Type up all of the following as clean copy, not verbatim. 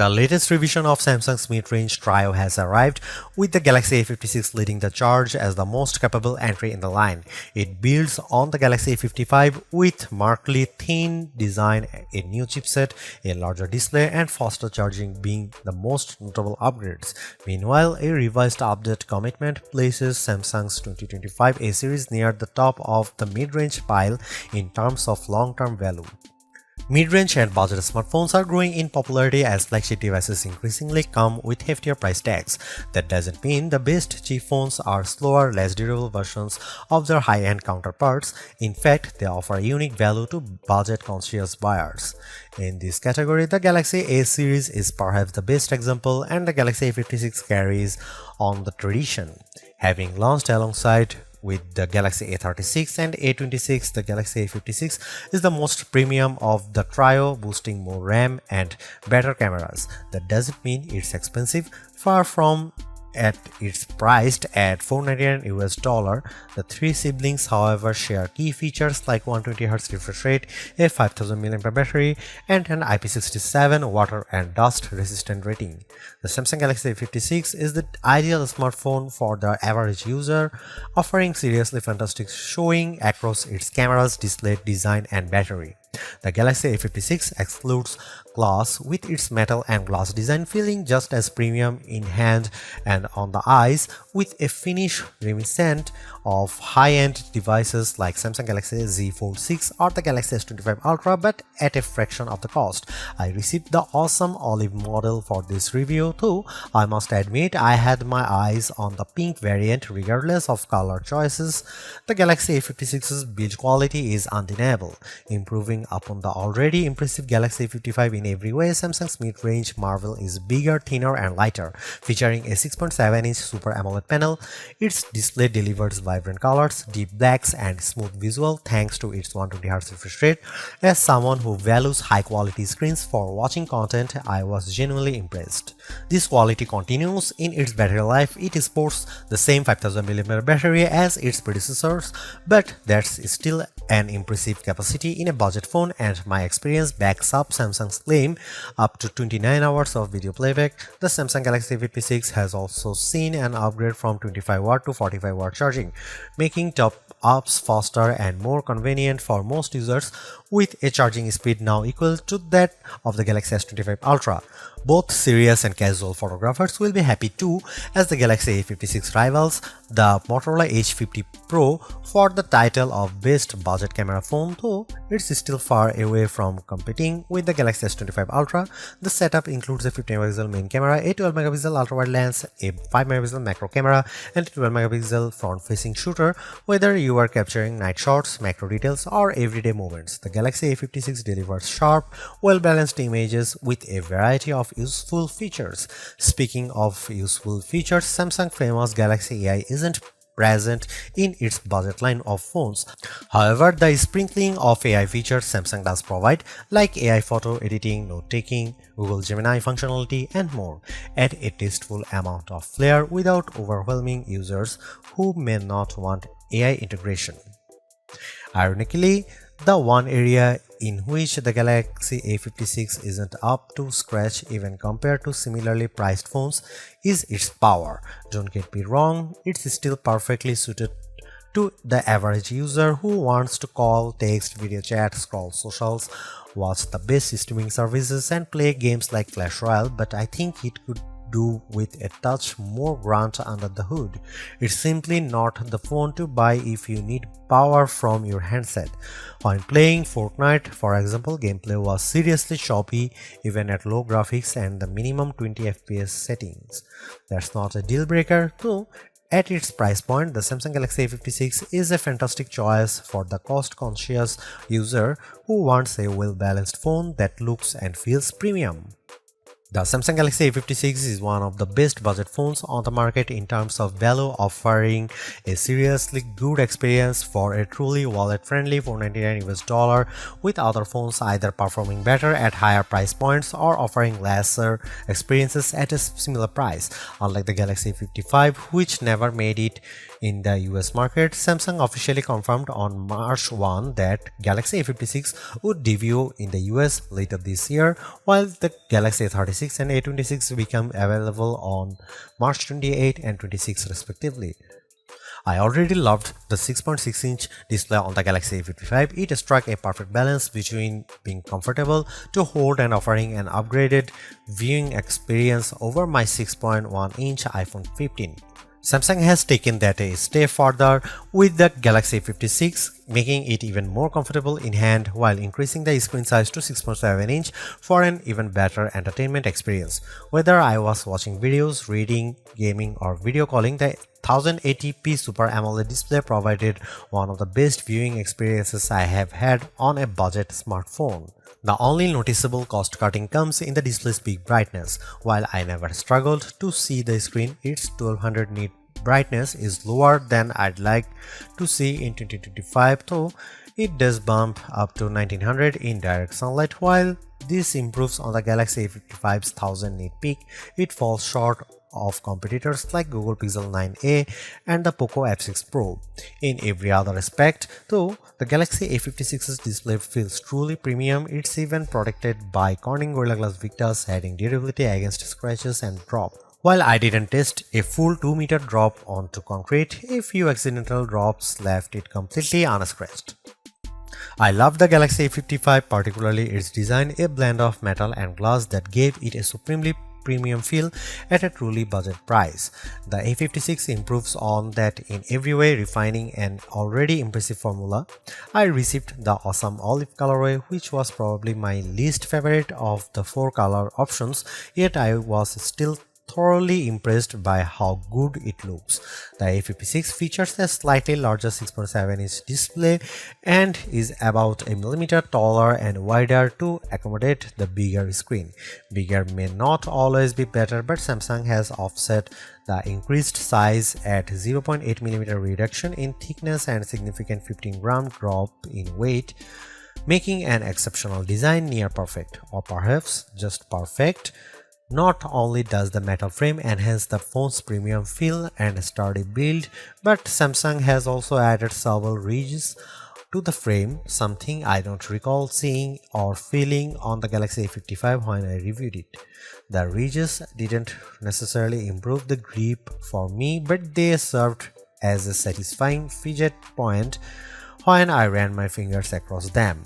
The latest revision of Samsung's mid-range trio has arrived, with the Galaxy A56 leading the charge as the most capable entry in the line. It builds on the Galaxy A55 with markedly thin design, a new chipset, a larger display, and faster charging being the most notable upgrades. Meanwhile, a revised update commitment places Samsung's 2025 A series near the top of the mid-range pile in terms of long-term value. Mid-range and budget smartphones are growing in popularity as flagship devices increasingly come with heftier price tags. That doesn't mean the best cheap phones are slower, less durable versions of their high-end counterparts. In fact, they offer a unique value to budget-conscious buyers. In this category, the Galaxy A series is perhaps the best example, and the Galaxy A56 carries on the tradition. Having launched alongside with the Galaxy A36 and A26, the Galaxy A56 is the most premium of the trio, boasting more RAM and better cameras. That doesn't mean it's expensive, far from it's priced at $499 US. The three siblings, however, share key features like 120Hz refresh rate, a 5000 mAh battery, and an IP67 water and dust resistant rating. The Samsung Galaxy A56 is the ideal smartphone for the average user, offering seriously fantastic showing across its cameras, display, design, and battery. The Galaxy A56 excludes glass, with its metal and glass design feeling just as premium in hand and on the eyes, with a finish reminiscent of high-end devices like Samsung Galaxy Z Fold 6 or the Galaxy S25 Ultra, but at a fraction of the cost. I received the awesome olive model for this review, though I must admit I had my eyes on the pink variant regardless of color choices. The Galaxy A56's build quality is undeniable, improving upon the already impressive Galaxy A55 in every way. Samsung's mid-range marvel is bigger, thinner, and lighter, featuring a 6.7-inch Super AMOLED panel. Its display delivers vibrant colors, deep blacks, and smooth visual thanks to its 120Hz refresh rate. As someone who values high-quality screens for watching content, I was genuinely impressed. This quality continues in its battery life. It sports the same 5000 mAh battery as its predecessors, but that's still an impressive capacity in a budget phone, and my experience backs up Samsung's claim up to 29 hours of video playback. The Samsung Galaxy A56 has also seen an upgrade from 25W to 45W charging, making top-ups faster and more convenient for most users, with a charging speed now equal to that of the Galaxy S25 Ultra. Both serious and casual photographers will be happy too, as the Galaxy A56 rivals the Motorola Edge 50 Pro for the title of best budget camera phone, though it's still far away from competing with the Galaxy S25 Ultra. The setup includes a 50MP main camera, a 12MP ultra-wide lens, a 5MP macro camera, and a 12MP front-facing shooter, whether you are capturing night shots, macro details, or everyday moments. The Galaxy A56 delivers sharp, well-balanced images with a variety of useful features. Speaking of useful features, Samsung's famous Galaxy AI isn't present in its budget line of phones. However, the sprinkling of AI features Samsung does provide, like AI photo editing, note-taking, Google Gemini functionality, and more, add a tasteful amount of flair without overwhelming users who may not want AI integration. Ironically, the one area in which the Galaxy A56 isn't up to scratch even compared to similarly priced phones is its power. Don't get me wrong, it's still perfectly suited to the average user who wants to call, text, video chat, scroll socials, watch the best streaming services, and play games like Clash Royale, but I think it could do with a touch more grunt under the hood. It's simply not the phone to buy if you need power from your handset. When playing Fortnite, for example, gameplay was seriously choppy even at low graphics and the minimum 20 FPS settings. That's not a deal breaker, though. At its price point, the Samsung Galaxy A56 is a fantastic choice for the cost-conscious user who wants a well-balanced phone that looks and feels premium. The Samsung Galaxy A56 is one of the best budget phones on the market in terms of value, offering a seriously good experience for a truly wallet-friendly $499 US, with other phones either performing better at higher price points or offering lesser experiences at a similar price. Unlike the Galaxy A55, which never made it In the US market, Samsung officially confirmed on March 1 that Galaxy A56 would debut in the US later this year, while the Galaxy A36 and A26 become available on March 28 and 26 respectively. I already loved the 6.6-inch display on the Galaxy A55. It struck a perfect balance between being comfortable to hold and offering an upgraded viewing experience over my 6.1-inch iPhone 15. Samsung has taken that a step further with the Galaxy A56, making it even more comfortable in hand while increasing the screen size to 6.7-inch for an even better entertainment experience. Whether I was watching videos, reading, gaming, or video calling, the 1080p Super AMOLED display provided one of the best viewing experiences I have had on a budget smartphone. The only noticeable cost cutting comes in the display's peak brightness. While I never struggled to see the screen, its 1200 nit brightness is lower than I'd like to see in 2025, though it does bump up to 1900 in direct sunlight. While this improves on the Galaxy A55's 1000 nit peak, it falls short of competitors like Google Pixel 9a and the Poco F6 Pro. In every other respect, though, the Galaxy A56's display feels truly premium. It's even protected by Corning Gorilla Glass Victus, adding durability against scratches and drop. While I didn't test a full 2-meter drop onto concrete, a few accidental drops left it completely unscratched. I love the Galaxy A55, particularly its design, a blend of metal and glass that gave it a supremely premium feel at a truly budget price. The A56 improves on that in every way, refining an already impressive formula. I received the awesome olive colorway, which was probably my least favorite of the 4 color options, yet I was still thoroughly impressed by how good it looks. The A56 features a slightly larger 6.7-inch display and is about a millimeter taller and wider to accommodate the bigger screen. Bigger may not always be better, but Samsung has offset the increased size at 0.8mm reduction in thickness and significant 15-gram drop in weight, making an exceptional design near perfect, or perhaps just perfect. Not only does the metal frame enhance the phone's premium feel and sturdy build, but Samsung has also added several ridges to the frame, something I don't recall seeing or feeling on the Galaxy A55 when I reviewed it. The ridges didn't necessarily improve the grip for me, but they served as a satisfying fidget point when I ran my fingers across them.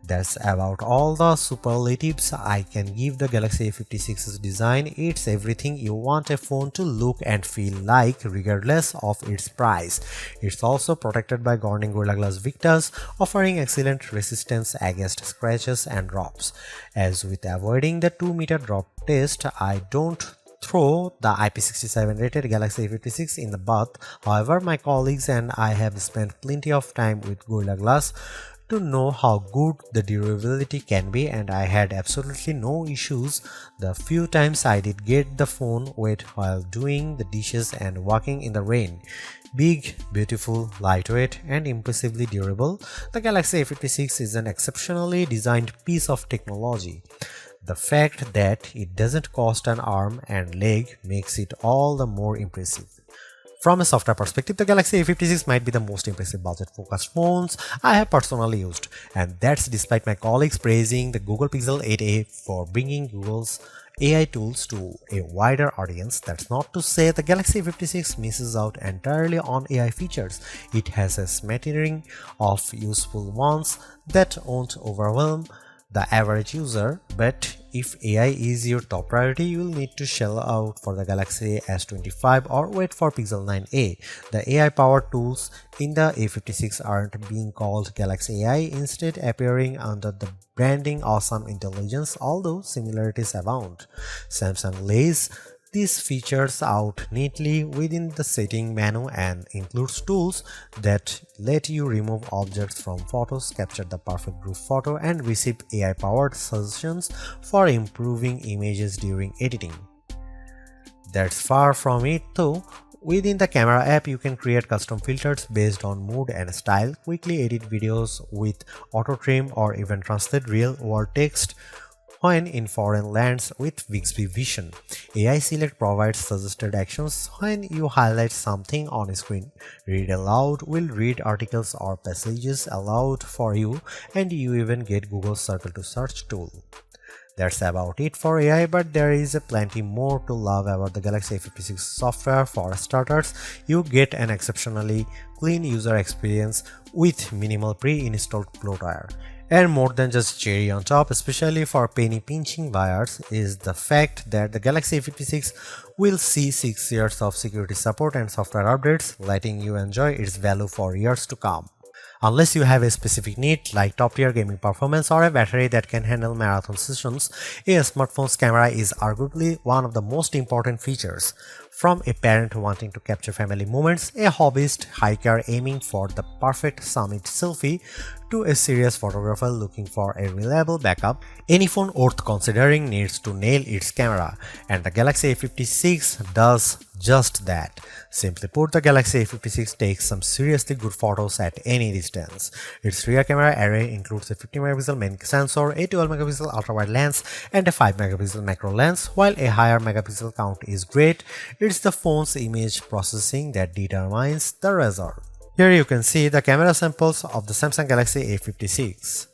That's about all the superlatives I can give the Galaxy A56's design. It's everything you want a phone to look and feel like, regardless of its price. It's also protected by Corning Gorilla Glass Victus, offering excellent resistance against scratches and drops. As with avoiding the 2-meter drop test, I don't throw the IP67 rated Galaxy A56 in the bath. However, my colleagues and I have spent plenty of time with Gorilla Glass to know how good the durability can be, and I had absolutely no issues the few times I did get the phone wet while doing the dishes and walking in the rain. Big, beautiful, lightweight, and impressively durable, the Galaxy A56 is an exceptionally designed piece of technology. The fact that it doesn't cost an arm and leg makes it all the more impressive. From a software perspective, the Galaxy A56 might be the most impressive budget-focused phones I have personally used, and that's despite my colleagues praising the Google Pixel 8a for bringing Google's AI tools to a wider audience. That's not to say the Galaxy A56 misses out entirely on AI features. It has a smattering of useful ones that won't overwhelm the average user, but if AI is your top priority, you'll need to shell out for the Galaxy S25 or wait for Pixel 9a. The AI-powered tools in the A56 aren't being called Galaxy AI, instead appearing under the branding Awesome Intelligence, although similarities abound. Samsung lays these features out neatly within the setting menu and includes tools that let you remove objects from photos, capture the perfect group photo, and receive AI-powered suggestions for improving images during editing. That's far from it though. Within the camera app, you can create custom filters based on mood and style, quickly edit videos with auto trim, or even translate real-world text when in foreign lands with Bixby Vision. AI Select provides suggested actions when you highlight something on a screen. Read aloud will read articles or passages aloud for you, and you even get Google Circle to Search tool. That's about it for AI, but there is plenty more to love about the Galaxy A56 software. For starters, you get an exceptionally clean user experience with minimal pre-installed bloatware. And more than just cherry on top, especially for penny pinching buyers, is the fact that the Galaxy A56 will see 6 years of security support and software updates, letting you enjoy its value for years to come. Unless you have a specific need like top-tier gaming performance or a battery that can handle marathon sessions, a smartphone's camera is arguably one of the most important features. From a parent wanting to capture family moments, a hobbyist hiker aiming for the perfect summit selfie, to a serious photographer looking for a reliable backup, any phone worth considering needs to nail its camera, and the Galaxy A56 does just that. Simply put, the Galaxy A56 takes some seriously good photos at any distance. Its rear camera array includes a 50MP main sensor, a 12MP ultra-wide lens, and a 5MP macro lens. While a higher megapixel count is great, it's the phone's image processing that determines the result. Here you can see the camera samples of the Samsung Galaxy A56.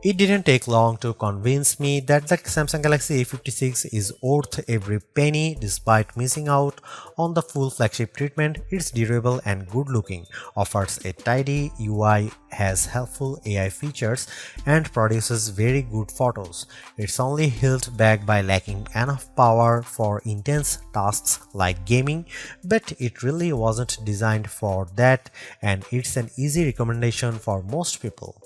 It didn't take long to convince me that the Samsung Galaxy A56 is worth every penny despite missing out on the full flagship treatment. It's durable and good looking, offers a tidy UI, has helpful AI features, and produces very good photos. It's only held back by lacking enough power for intense tasks like gaming, but it really wasn't designed for that, and it's an easy recommendation for most people.